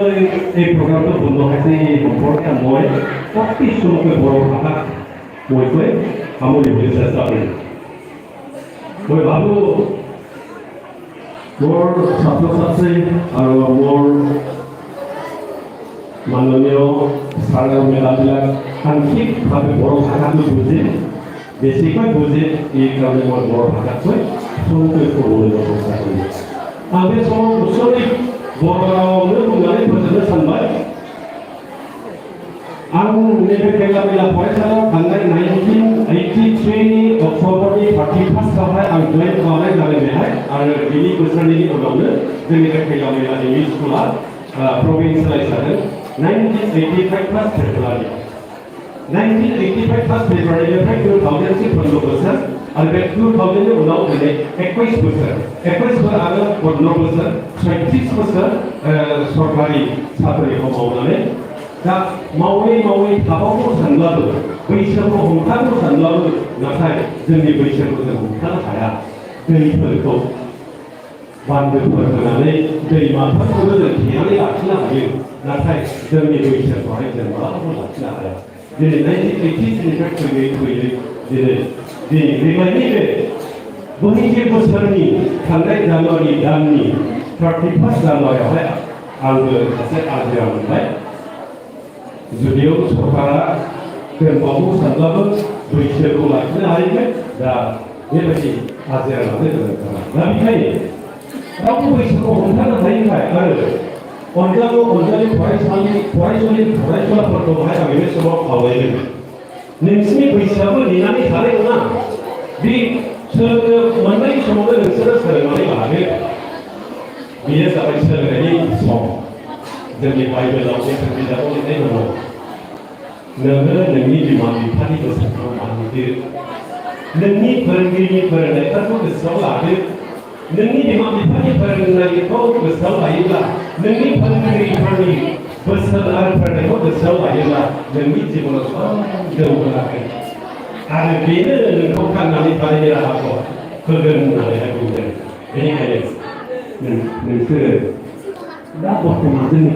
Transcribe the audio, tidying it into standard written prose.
이 프로그램도 분노해서 공포가 뭐에 딱히 수목을 보러 가다 뭐에 아무리 우리에서 뭐 바로 뭘 사표사치 뭘 마누니오 사람이라들 한킥 밥을 보러 가다도 보지 내시간 보지 이 그런 걸 보러 가다도 수목을 보러 가다 아베서 우선이 बर'आवनो बुंनानै फोजोबनो सानबाय आं नैबे खेलामेला फरायसालियाव थांनाय 1983 अक्ट'बरनि 31आवहाय आं जइन खालामनाय जादों बेहाय आरो बिनि बोसोरनि उनावनो जोंनि बे खेलामेला एमइ स्कुला प्रभिन्सियेलाइज जादों 1985 फार्स्ट फेब्रुवारि 1985 फार्स्ट फेब्रुवारिनिफ्राय 2000सिम 15 बोसोर आरो बे 2000नि उनाव दिनै 21 बोसोर 21 आरो 15 बोसोर 36 बोसोर सरकारि साख्रिखौ मावनानै दा मावै थाबावनो सानब्लाबो बैसोखौ हमथानो सानब्लाबो नाथाय जोंनि बैसोखौ जों हमथानो हाया दैफोरखौ बान्दोफोर होनानै दैमाफोरखौबो जों थेनानै लाखिनो हायो नाथाय जोंनि बैसोखौहाय जों मालाबाबो लाखिनो हाया दिनै 1980निफ्राय फैयै दिनै देग्लायनि बे बोहैसे बोसोरनि थांनाय जानुवारि दाननि 31 जानुवारियावहाय आंबो सासे आजिरा मोनबाय जुदियाव सरकारा दोनबावनो सानब्लाबो बैसोखौ लाखिनो हायोमोन दा बेबायदि आजिरा लानो गोनां जाबाय दा बेखायनो रावबो बैसोखौ हमथानो हायैखाय आरो अनजालि फरायसुलाफोरखौहाय आं बे समाव खावलायदों नोंसिनि बैसोआबो नेनानै थानाय नङा बे सोलोंनो मोननाय समावनो नोंसोरो सोलोंनानै लादो बेयो जाबाय सोलोंनायनि सम जोंनि बाइबेलाव बे बिजाबाव लिरनाय दङ नोङो नोंनि बिमा बिफानि बोसोनखौ मानिदो नोंनि फोरोंगिरिनि फोरोंनायफोरखौ गोसोआव लादो नोंनि बिमा बिफानि फोरोंनायखौ गोसोआव लायोब्ला नोंनि फोरोंगिरिफोरनि बोसोन आरो फोरोंनायखौ गोसोआव लायोब्ला नोंनि जिबनाव सब जौगागोन आरो बेनो नोंखौ थांनानै थानायनि राहाखौ होगोन होननानै बुंदों बेनिखायनो नोंसोरो दा बर्थमान जोंनि